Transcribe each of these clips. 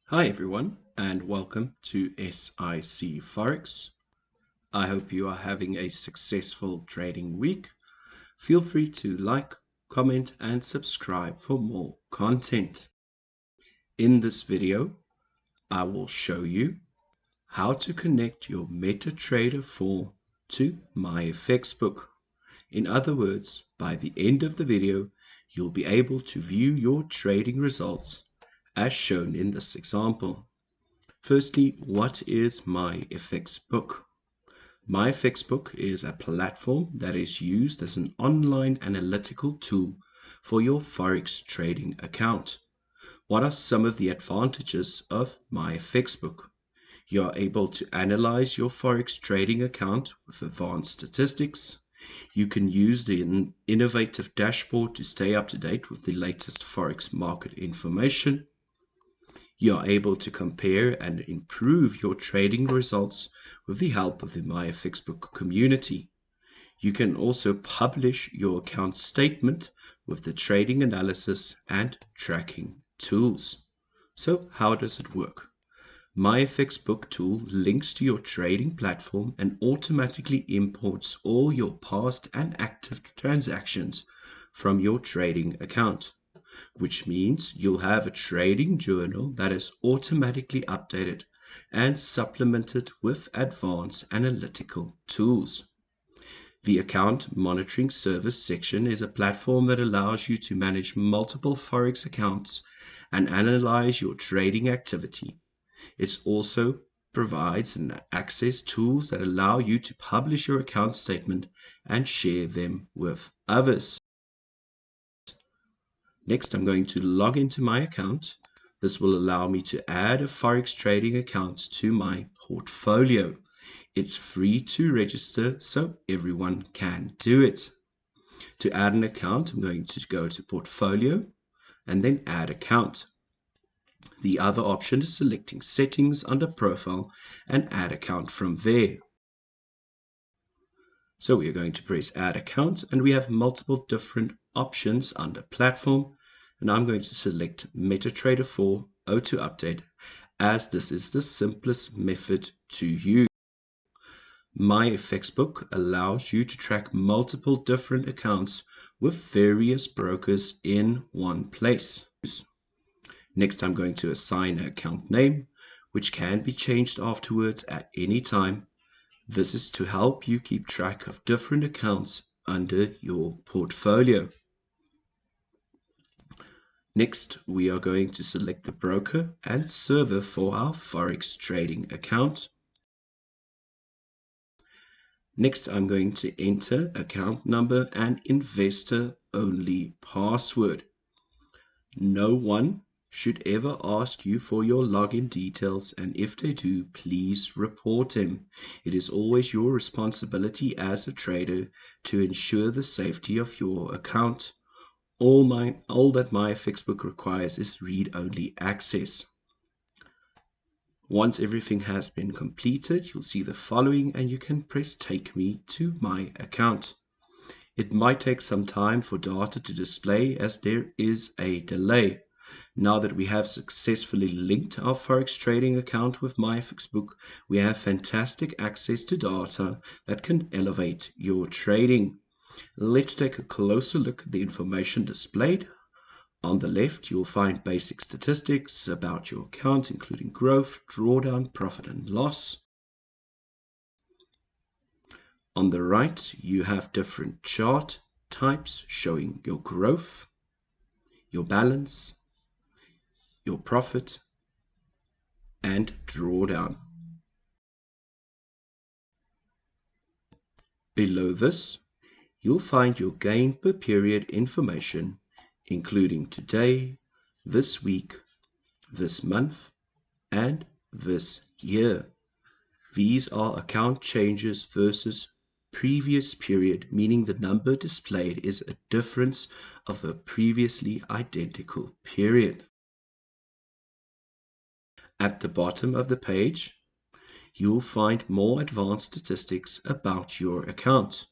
Hi everyone and welcome to SIC Forex. I hope you are having a successful trading week. Feel free to like, comment and subscribe for more content. In this video, I will show you how to connect your Metatrader 4 to MyFxBook. In other words, by the end of the video, you'll be able to view your trading results as shown in this example. Firstly, what is MyFxBook? MyFxBook is a platform that is used as an online analytical tool for your Forex trading account. What are some of the advantages of MyFxBook? You are able to analyze your Forex trading account with advanced statistics. You can use the innovative dashboard to stay up to date with the latest Forex market information. You are able to compare and improve your trading results with the help of the MyFxBook community. You can also publish your account statement with the trading analysis and tracking tools. So how does it work? MyFxBook tool links to your trading platform and automatically imports all your past and active transactions from your trading account, which means you'll have a trading journal that is automatically updated and supplemented with advanced analytical tools. The account monitoring service section is a platform that allows you to manage multiple Forex accounts and analyze your trading activity. It also provides access tools that allow you to publish your account statement and share them with others. Next, I'm going to log into my account. This will allow me to add a Forex trading account to my portfolio. It's free to register, so everyone can do it. To add an account, I'm going to go to Portfolio and then Add Account. The other option is selecting Settings under Profile and Add Account from there. So we are going to press Add Account and we have multiple different options under Platform. And I'm going to select Metatrader 4 Auto Update as this is the simplest method to use. MyFxBook allows you to track multiple different accounts with various brokers in one place. Next, I'm going to assign an account name, which can be changed afterwards at any time. This is to help you keep track of different accounts under your portfolio. Next, we are going to select the broker and server for our Forex trading account. Next, I'm going to enter account number and investor only password. No one should ever ask you for your login details, and if they do, please report them. It is always your responsibility as a trader to ensure the safety of your account. All that MyFxBook requires is read-only access. Once everything has been completed, you'll see the following and you can press Take Me to My Account. It might take some time for data to display as there is a delay. Now that we have successfully linked our Forex trading account with MyFxBook, we have fantastic access to data that can elevate your trading. Let's take a closer look at the information displayed. On the left, you'll find basic statistics about your account, including growth, drawdown, profit and loss. On the right, you have different chart types showing your growth, your balance, your profit, and drawdown. Below this, you'll find your gain per period information, including today, this week, this month, and this year. These are account changes versus previous period, meaning the number displayed is a difference of a previously identical period. At the bottom of the page, you'll find more advanced statistics about your account.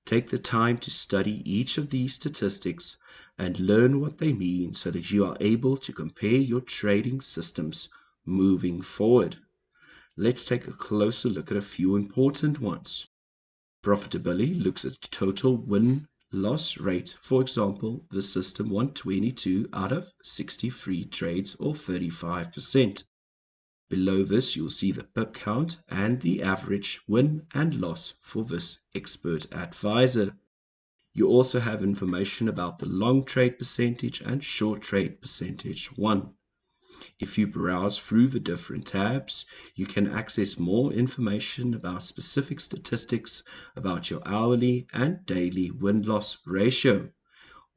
Take the time to study each of these statistics and learn what they mean so that you are able to compare your trading systems moving forward. Let's take a closer look at a few important ones. Profitability looks at total win-loss rate. For example, the system won 22 out of 63 trades, or 35%. Below this, you'll see the pip count and the average win and loss for this expert advisor. You also have information about the long trade percentage and short trade percentage won. If you browse through the different tabs, you can access more information about specific statistics about your hourly and daily win-loss ratio.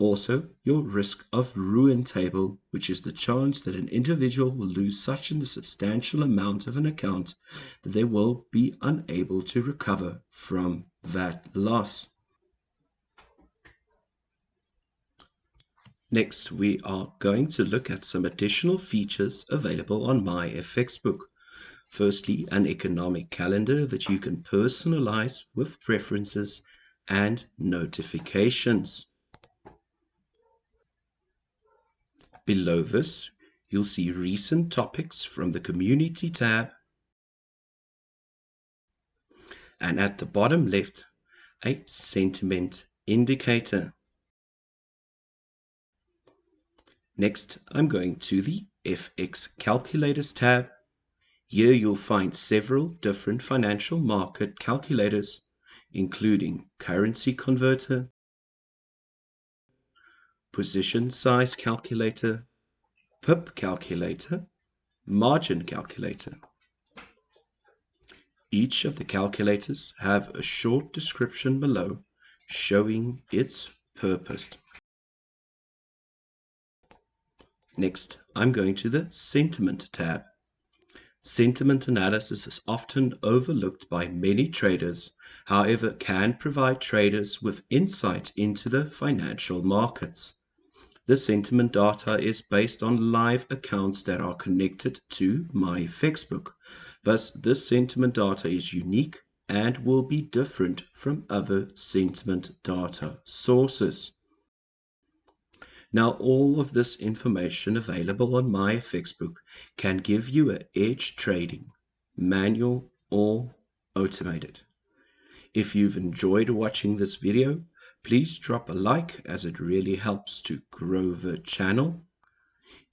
Also, your risk of ruin table, which is the chance that an individual will lose such a substantial amount of an account that they will be unable to recover from that loss. Next, we are going to look at some additional features available on MyFxBook. Firstly, an economic calendar that you can personalize with preferences and notifications. Below this, you'll see recent topics from the Community tab, and at the bottom left, a sentiment indicator. Next, I'm going to the FX Calculators tab. Here you'll find several different financial market calculators, including currency converter, position size calculator, pip calculator, margin calculator. Each of the calculators have a short description below showing its purpose. Next, I'm going to the Sentiment tab. Sentiment analysis is often overlooked by many traders, however, can provide traders with insight into the financial markets. The sentiment data is based on live accounts that are connected to MyFxBook. Thus, this sentiment data is unique and will be different from other sentiment data sources. Now, all of this information available on MyFxBook can give you an edge trading, manual or automated. If you've enjoyed watching this video, please drop a like as it really helps to grow the channel.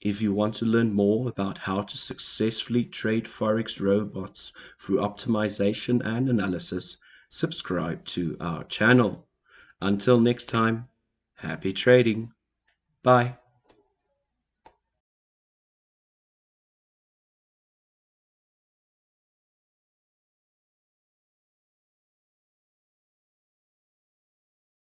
If you want to learn more about how to successfully trade Forex robots through optimization and analysis, subscribe to our channel. Until next time, happy trading. Bye.